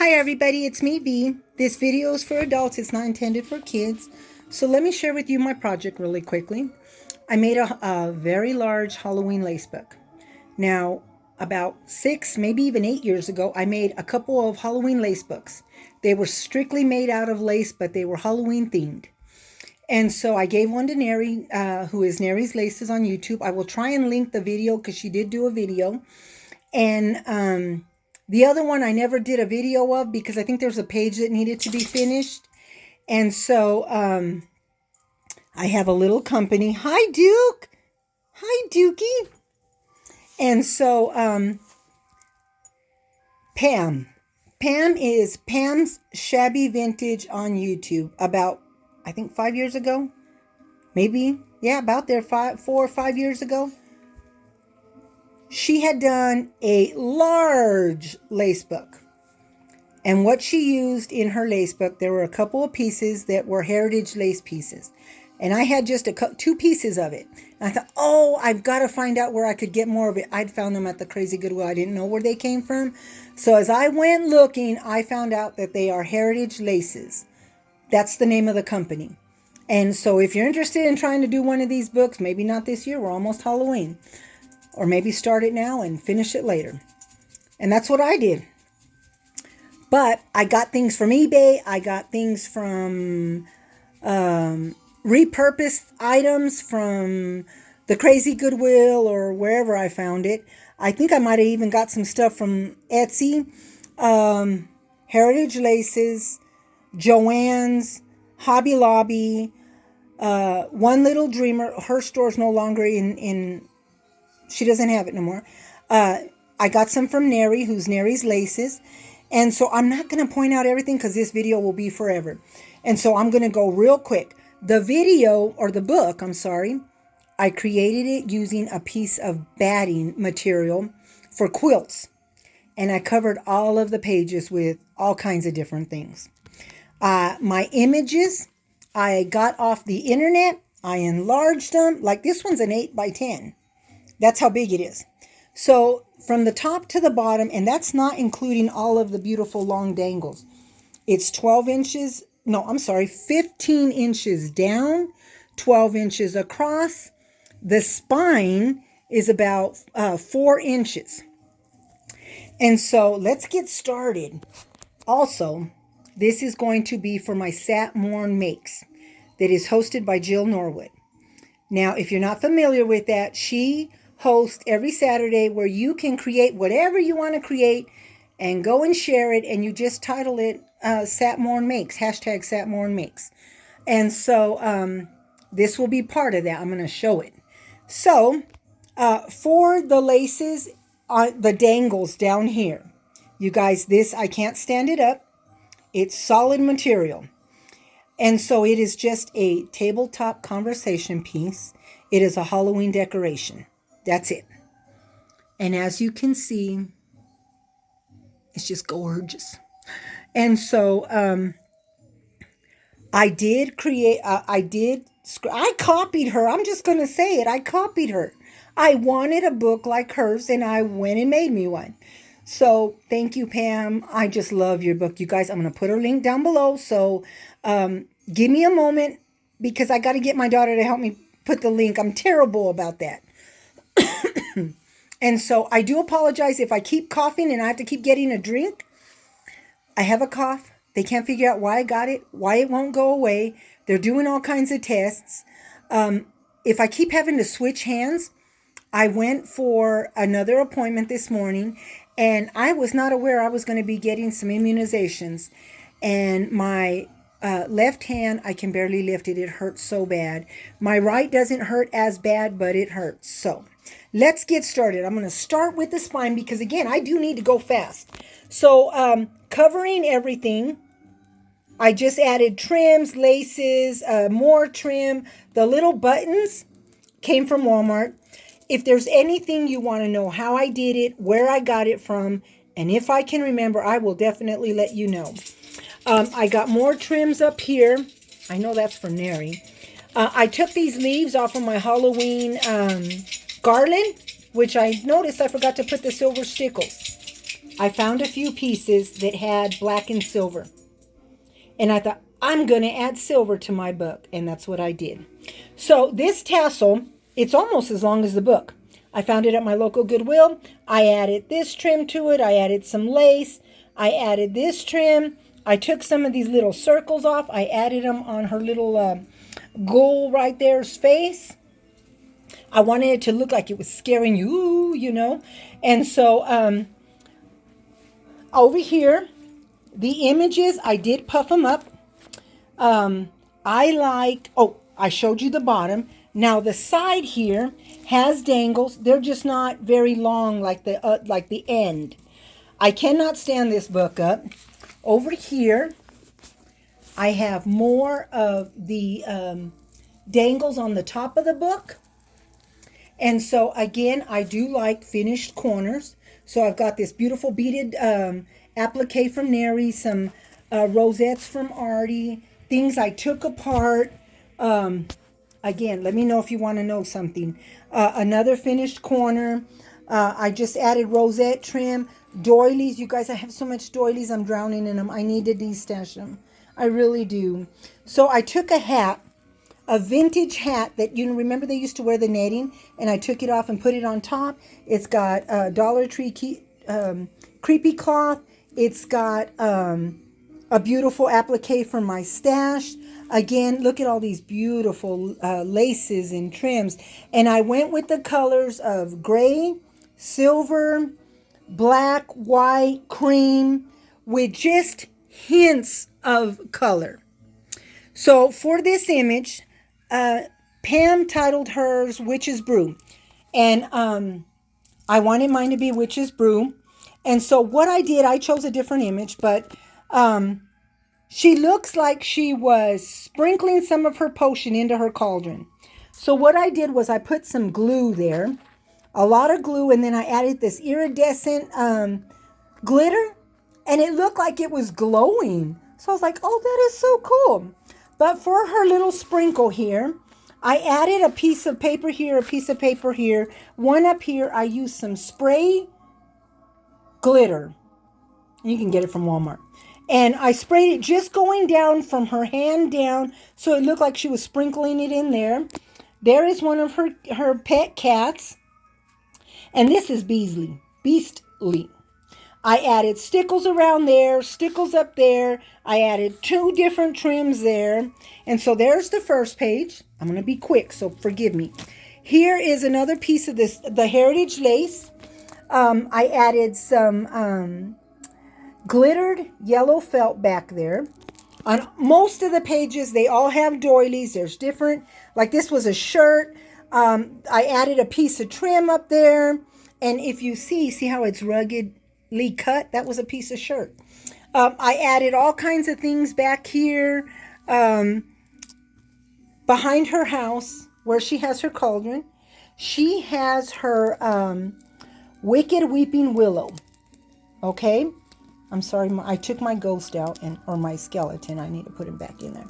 Hi everybody, it's me V. This video is for adults, it's not intended for kids. So let me share with you my project really quickly. I made a very large Halloween lace book. Now, about 6, maybe even 8 years ago, I made a couple of Halloween lace books. They were strictly made out of lace, but they were Halloween themed. And so I gave one to Neri, who is Nerislace on YouTube. I will try and link the video because she did do a video. And the other one I never did a video of because I think there's a page that needed to be finished. And so I have a little company. Hi, Duke. Hi, Dukey. And so Pam is Pam's Shabby Vintage on YouTube. About, I think 5 years ago. Maybe. Yeah, about there, 4 or 5 years ago. She had done a large lace book. And what she used in her lace book, there were a couple of pieces that were heritage lace pieces. And I had just 2 pieces of it. And I thought, oh, I've got to find out where I could get more of it. I'd found them at the Crazy Goodwill. I didn't know where they came from. So as I went looking, I found out that they are heritage laces. That's the name of the company. And so if you're interested in trying to do one of these books, maybe not this year, we're almost Halloween. Or maybe start it now and finish it later. And that's what I did. But I got things from eBay. I got things from repurposed items from the Crazy Goodwill or wherever I found it. I think I might have even got some stuff from Etsy. Heritage Laces, Joann's, Hobby Lobby, One Little Dreamer. Her store's no longer in she doesn't have it no more. I got some from Neri, who's Nerislace. And so I'm not going to point out everything because this video will be forever. And so I'm going to go real quick. The video, or the book, I'm sorry, I created it using a piece of batting material for quilts. And I covered all of the pages with all kinds of different things. My images, I got off the internet. I enlarged them. Like this one's an 8 by 10. That's how big it is. So from the top to the bottom, and that's not including all of the beautiful long dangles. It's 12 inches. No, I'm sorry, 15 inches down, 12 inches across. The spine is about 4 inches. And so let's get started. Also, this is going to be for my Satmorn Makes that is hosted by Jill Norwood. Now, if you're not familiar with that, she hosts every Saturday where you can create whatever you want to create and go and share it, and you just title it Satmorn Makes, hashtag Satmorn Makes. And so this will be part of that. I'm going to show it. So for the laces, the dangles down here, you guys, this, I can't stand it up. It's solid material. And so it is just a tabletop conversation piece. It is a Halloween decoration. That's it. And as you can see, it's just gorgeous. And so I copied her. I'm just going to say it. I copied her. I wanted a book like hers, and I went and made me one. So thank you, Pam. I just love your book. You guys, I'm going to put her link down below. So give me a moment because I got to get my daughter to help me put the link. I'm terrible about that. And so I do apologize if I keep coughing and I have to keep getting a drink. I have a cough. They can't figure out why I got it, why it won't go away. They're doing all kinds of tests. If I keep having to switch hands, I went for another appointment this morning and I was not aware I was going to be getting some immunizations. And my left hand, I can barely lift it. It hurts so bad. My right doesn't hurt as bad, but it hurts. So let's get started. I'm going to start with the spine because, again, I do need to go fast. So covering everything, I just added trims, laces, more trim. The little buttons came from Walmart. If there's anything you want to know how I did it, where I got it from, and if I can remember, I will definitely let you know. I got more trims up here. I know that's from Neri. I took these leaves off of my Halloween garland, which I noticed I forgot to put the silver stickles. I found a few pieces that had black and silver. And I thought, I'm going to add silver to my book. And that's what I did. So this tassel, it's almost as long as the book. I found it at my local Goodwill. I added this trim to it. I added some lace. I added this trim. I took some of these little circles off. I added them on her little ghoul right there's face. I wanted it to look like it was scaring you, you know. And so over here, the images, I did puff them up. I showed you the bottom. Now the side here has dangles. They're just not very long like the end. I cannot stand this book up. Over here, I have more of the dangles on the top of the book. And so again, I do like finished corners. So I've got this beautiful beaded applique from Neri, some rosettes from Artie, things I took apart. Again, let me know if you want to know something. Another finished corner. I just added rosette trim. Doilies. You guys, I have so much doilies. I'm drowning in them. I need to destash them. I really do. So I took a hat, a vintage hat that, you know, remember they used to wear the netting, and I took it off and put it on top. It's got Dollar Tree creepy cloth. It's got a beautiful applique from my stash. Again, look at all these beautiful laces and trims. And I went with the colors of gray, silver, black, white, cream, with just hints of color. So for this image, Pam titled hers Witch's Brew. And I wanted mine to be Witch's Brew. And so what I did, I chose a different image, but she looks like she was sprinkling some of her potion into her cauldron. So what I did was I put some glue there, a lot of glue, and then I added this iridescent glitter, and it looked like it was glowing. So I was like, oh, that is so cool. But for her little sprinkle here, I added a piece of paper here, a piece of paper here. One up here, I used some spray glitter. You can get it from Walmart. And I sprayed it just going down from her hand down, so it looked like she was sprinkling it in there. There is one of her pet cats. And this is Beastly. I added stickles around there, stickles up there. I added 2 different trims there. And so there's the first page. I'm going to be quick, so forgive me. Here is another piece of this, the heritage lace. I added some glittered yellow felt back there. On most of the pages, they all have doilies. There's different, like this was a shirt. I added a piece of trim up there. And if you see how it's ruggedly cut? That was a piece of shirt. I added all kinds of things back here. Behind her house, where she has her cauldron, she has her Wicked Weeping Willow. Okay? I'm sorry, I took my ghost out, or my skeleton. I need to put him back in there.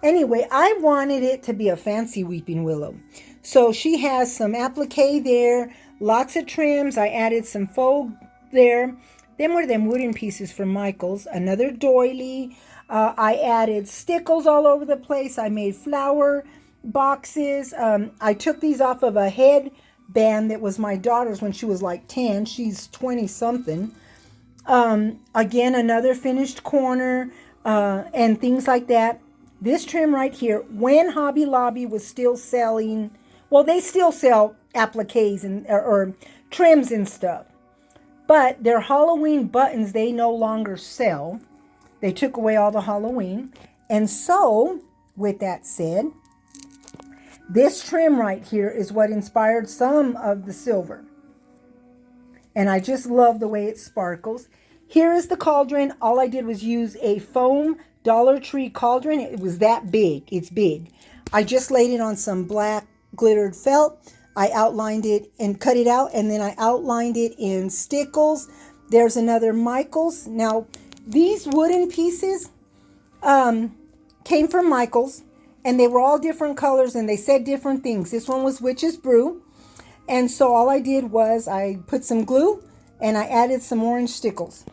Anyway, I wanted it to be a fancy weeping willow. So she has some applique there, lots of trims. I added some faux there. Them were them wooden pieces from Michael's. Another doily. I added stickles all over the place. I made flower boxes. I took these off of a headband that was my daughter's when she was like 10. She's 20-something. Again, another finished corner and things like that. This trim right here, when Hobby Lobby was still selling, well, they still sell appliques or trims and stuff. But their Halloween buttons, they no longer sell. They took away all the Halloween. And so, with that said, this trim right here is what inspired some of the silver. And I just love the way it sparkles. Here is the cauldron. All I did was use a foam Dollar Tree cauldron. It was that big. It's big. I just laid it on some black glittered felt. I outlined it and cut it out, and then I outlined it in stickles. There's another Michael's. Now, these wooden pieces came from Michael's, and they were all different colors, and they said different things. This one was Witch's Brew. And so all I did was I put some glue and I added some orange stickles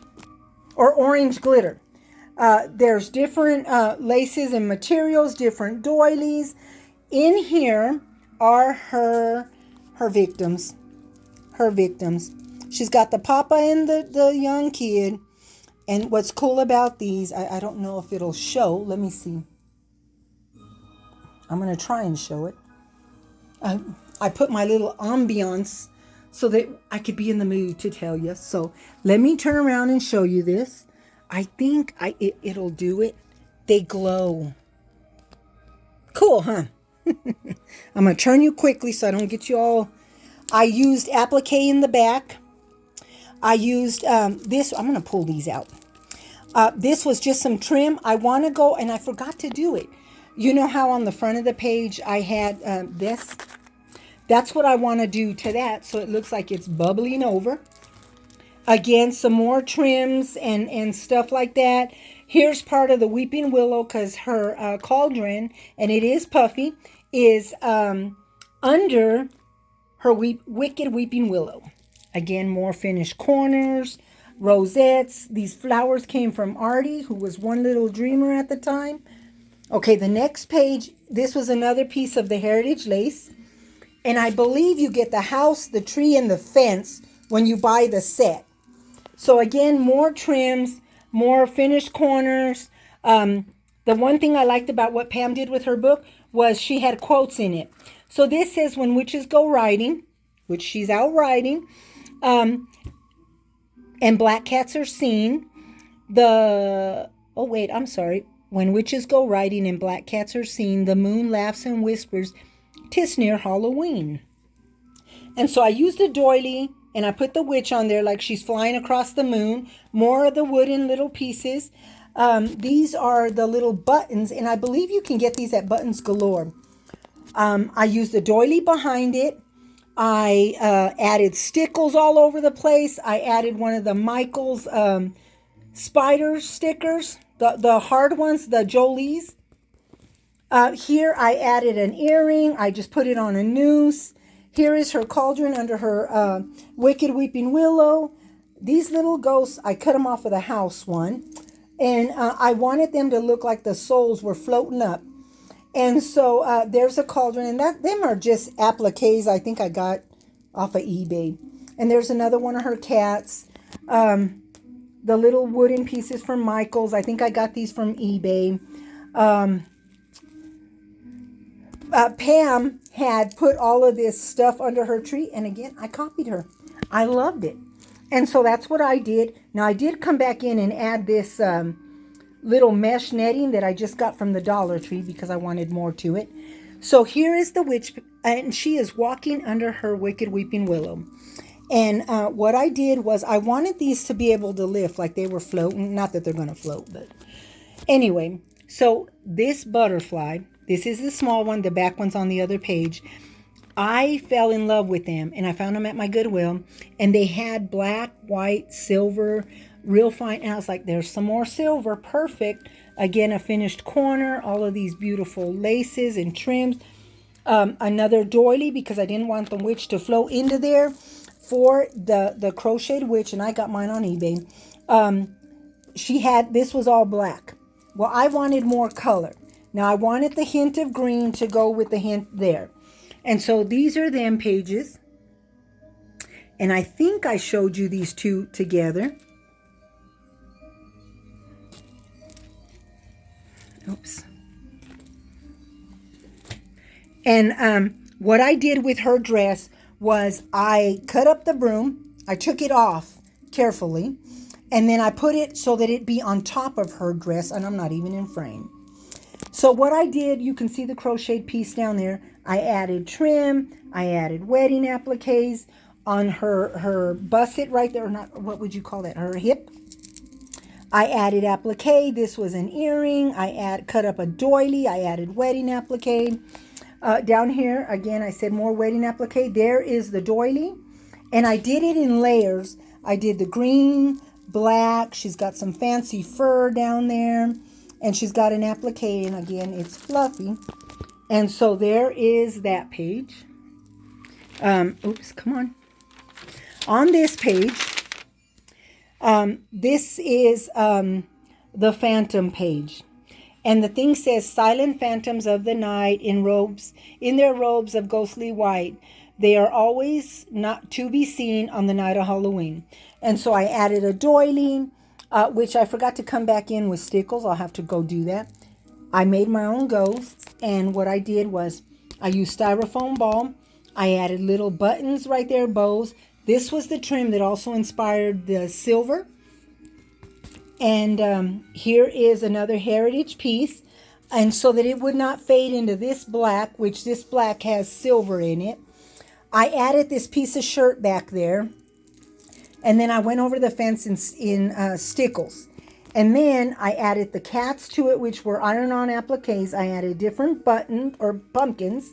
or orange glitter. There's different laces and materials, different doilies. In here are her victims. Her victims. She's got the papa and the young kid. And what's cool about these, I don't know if it'll show. Let me see. I'm going to try and show it. I put my little ambiance so that I could be in the mood to tell you. So let me turn around and show you this. I think it'll do it. They glow. Cool, huh? I'm going to turn you quickly so I don't get you all. I used applique in the back. I used this. I'm going to pull these out. This was just some trim. I want to go, and I forgot to do it. You know how on the front of the page I had this? That's what I want to do to that, so it looks like it's bubbling over. Again, some more trims and stuff like that. Here's part of the Weeping Willow, because her cauldron, and it is puffy, is under her Wicked Weeping Willow. Again, more finished corners, rosettes. These flowers came from Artie, who was one little dreamer at the time. Okay, the next page, this was another piece of the Heritage Lace. And I believe you get the house, the tree, and the fence when you buy the set. So again, more trims, more finished corners. The one thing I liked about what Pam did with her book was she had quotes in it. So this says, when witches go riding, which she's out riding, and black cats are seen. When witches go riding and black cats are seen, the moon laughs and whispers, 'tis near Halloween. And so I used a doily, and I put the witch on there like she's flying across the moon. More of the wooden little pieces. These are the little buttons, and I believe you can get these at Buttons Galore. I used the doily behind it. I added stickles all over the place. I added one of the Michael's spider stickers, the hard ones, the Jolie's. Here I added an earring. I just put it on a noose. Here is her cauldron under her Wicked Weeping Willow. These little ghosts, I cut them off of the house one. And I wanted them to look like the souls were floating up. And so there's a cauldron. And them are just appliques I think I got off of eBay. And there's another one of her cats. The little wooden pieces from Michael's. I think I got these from eBay. Pam had put all of this stuff under her tree. And again, I copied her. I loved it. And so that's what I did. Now, I did come back in and add this little mesh netting that I just got from the Dollar Tree because I wanted more to it. So here is the witch, and she is walking under her Wicked Weeping Willow. And what I did was I wanted these to be able to lift like they were floating. Not that they're going to float, but anyway. So this butterfly, this is the small one. The back one's on the other page. I fell in love with them, and I found them at my Goodwill, and they had black, white, silver, real fine. And I was like, there's some more silver. Perfect. Again, a finished corner, all of these beautiful laces and trims. Another doily because I didn't want the witch to float into there for the crocheted witch, and I got mine on eBay. This was all black. Well, I wanted more color. Now, I wanted the hint of green to go with the hint there. And so these are them pages. And I think I showed you these two together. Oops. And what I did with her dress was I cut up the broom. I took it off carefully. And then I put it so that it be on top of her dress. And I'm not even in frame. So what I did, you can see the crocheted piece down there. I added trim. I added wedding appliques on her busset right there. Or not, what would you call that? Her hip. I added applique. This was an earring. I cut up a doily. I added wedding applique. Down here, again, I said more wedding applique. There is the doily. And I did it in layers. I did the green, black. She's got some fancy fur down there. And she's got an applique, and again, it's fluffy. And so there is that page. Oops, come on. On this page, This is the Phantom page. And the thing says, silent phantoms of the night in their robes of ghostly white. They are always not to be seen on the night of Halloween. And so I added a doily, which I forgot to come back in with stickles. I'll have to go do that. I made my own ghosts. And what I did was I used styrofoam ball. I added little buttons right there, bows. This was the trim that also inspired the silver. And here is another heritage piece. And so that it would not fade into this black, which this black has silver in it, I added this piece of shirt back there. And then I went over the fence in stickles. And then I added the cats to it, which were iron-on appliques. I added different buttons or pumpkins.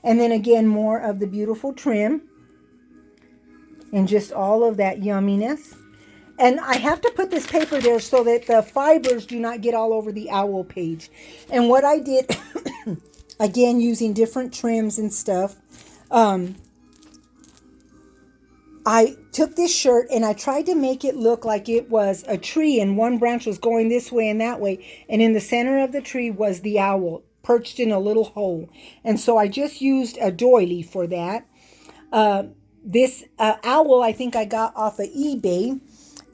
And then again, more of the beautiful trim. And just all of that yumminess. And I have to put this paper there so that the fibers do not get all over the owl page. And what I did, again, using different trims and stuff, I took this shirt and I tried to make it look like it was a tree and one branch was going this way and that way. And in the center of the tree was the owl perched in a little hole. And so I just used a doily for that. This owl I think I got off of eBay.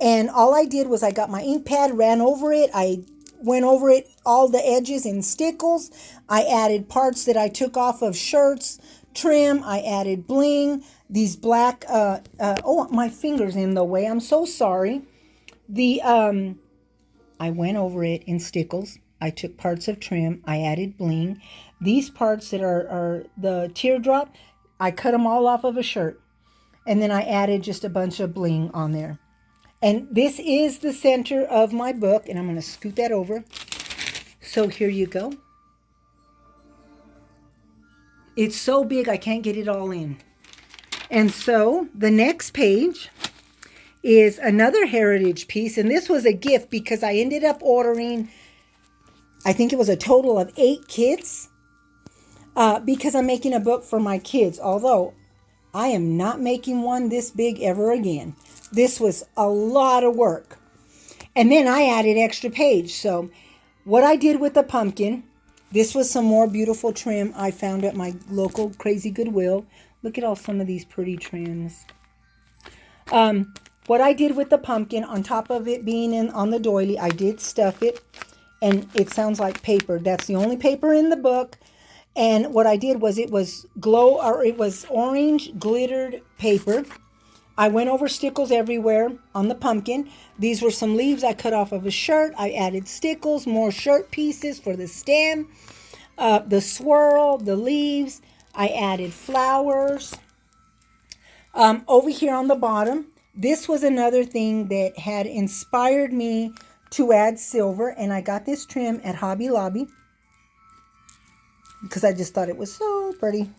And all I did was I got my ink pad, ran over it. I went over it, all the edges in stickles. I added parts that I took off of shirts, trim. I added bling. These black, oh, my finger's in the way. I'm so sorry. I went over it in stickles. I took parts of trim. I added bling. These parts that are the teardrop, I cut them all off of a shirt. And then I added just a bunch of bling on there. And this is the center of my book, and I'm going to scoot that over. So here you go. It's so big I can't get it all in. And so the next page is another heritage piece, and this was a gift because I ended up ordering, I think it was a total of 8 kits, because I'm making a book for my kids, although I am not making one this big ever again. This was a lot of work. And then I added extra page. So what I did with the pumpkin, this was some more beautiful trim I found at my local Crazy Goodwill. Look at all some of these pretty trims. What I did with the pumpkin, on top of it being on the doily, I did stuff it. And it sounds like paper. That's the only paper in the book. And what I did was it was orange glittered paper. I went over stickles everywhere on the pumpkin. These were some leaves I cut off of a shirt. I added stickles, more shirt pieces for the stem, the swirl, the leaves. I added flowers. Over here on the bottom, this was another thing that had inspired me to add silver. And I got this trim at Hobby Lobby because I just thought it was so pretty.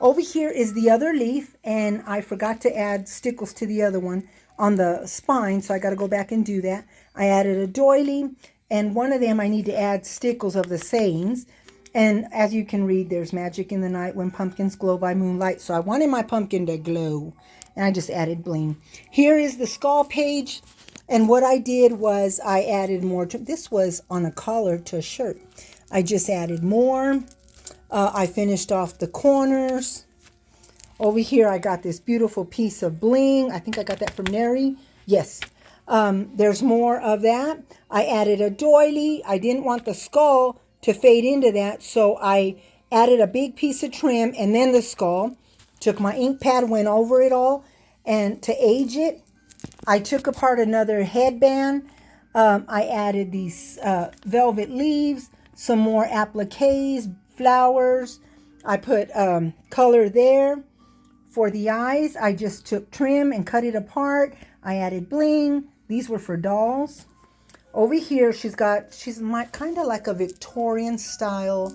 Over here is the other leaf, and I forgot to add stickles to the other one on the spine, so I got to go back and do that. I added a doily, and one of them I need to add stickles of the sayings. And as you can read, there's magic in the night when pumpkins glow by moonlight. So I wanted my pumpkin to glow, and I just added bling. Here is the skull page, and what I did was I added more. This was on a collar to a shirt. I just added more. I finished off the corners. Over here, I got this beautiful piece of bling. I think I got that from Neri. Yes. There's more of that. I added a doily. I didn't want the skull to fade into that, so I added a big piece of trim and then the skull. Took my ink pad, went over it all, and to age it, I took apart another headband. I added these velvet leaves, some more appliques, flowers. I put color there. For the eyes, I just took trim and cut it apart. I added bling. These were for dolls. Over here, she's kind of like a Victorian style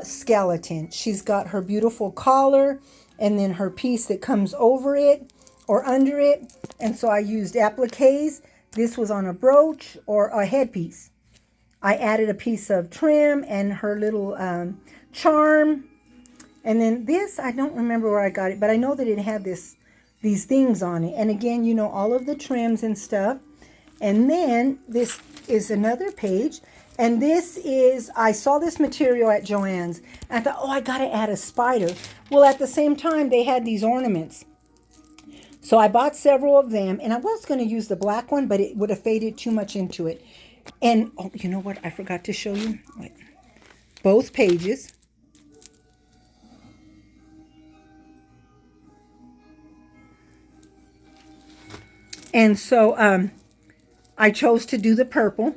skeleton. She's got her beautiful collar and then her piece that comes over it or under it. And so I used appliques. This was on a brooch or a headpiece. I added a piece of trim and her little charm. And then this, I don't remember where I got it, but I know that it had these things on it. And again, you know, all of the trims and stuff. And then this is another page. And this is, I saw this material at Joann's. And I thought, oh, I got to add a spider. Well, at the same time, they had these ornaments. So I bought several of them. And I was going to use the black one, but it would have faded too much into it. And, oh, you know what? I forgot to show you. Wait. Both pages. And so I chose to do the purple.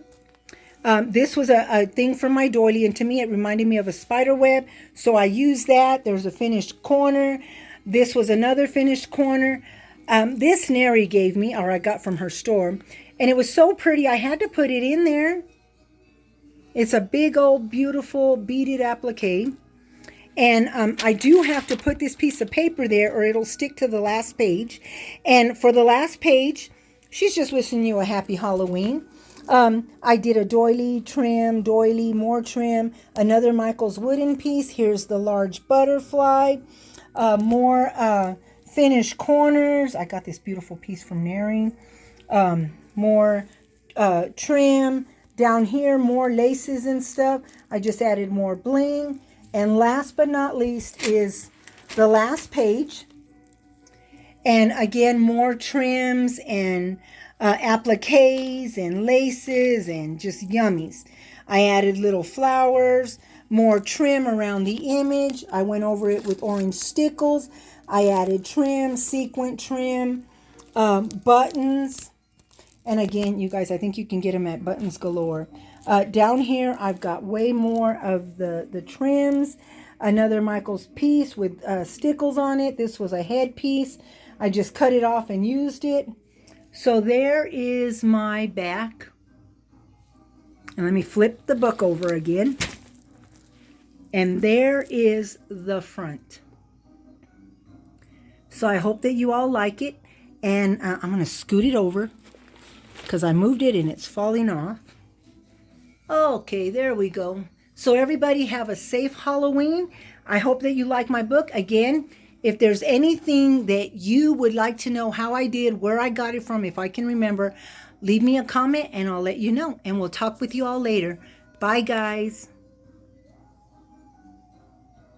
This was a thing from my doily, and to me it reminded me of a spider web. So I used that. There's a finished corner. This was another finished corner. This Neri gave me, or I got from her store. And it was so pretty, I had to put it in there. It's a big old beautiful beaded applique. And I do have to put this piece of paper there or it'll stick to the last page. And for the last page, she's just wishing you a happy Halloween. I did a doily, trim, doily, more trim, another Michael's wooden piece. Here's the large butterfly, more finished corners. I got this beautiful piece from Neri. More trim. Down here, more laces and stuff. I just added more bling. And last but not least is the last page. And again, more trims and appliques and laces and just yummies. I added little flowers, more trim around the image. I went over it with orange stickles. I added trim, sequin trim, buttons. And again, you guys, I think you can get them at Buttons Galore. Down here, I've got way more of the trims. Another Michael's piece with stickles on it. This was a head piece. I just cut it off and used it. So there is my back. And let me flip the book over again. And there is the front. So I hope that you all like it. And I'm going to scoot it over because I moved it and it's falling off. Okay, there we go. So everybody have a safe Halloween. I hope that you like my book. Again, if there's anything that you would like to know how I did, where I got it from, if I can remember, leave me a comment and I'll let you know. And we'll talk with you all later. Bye, guys.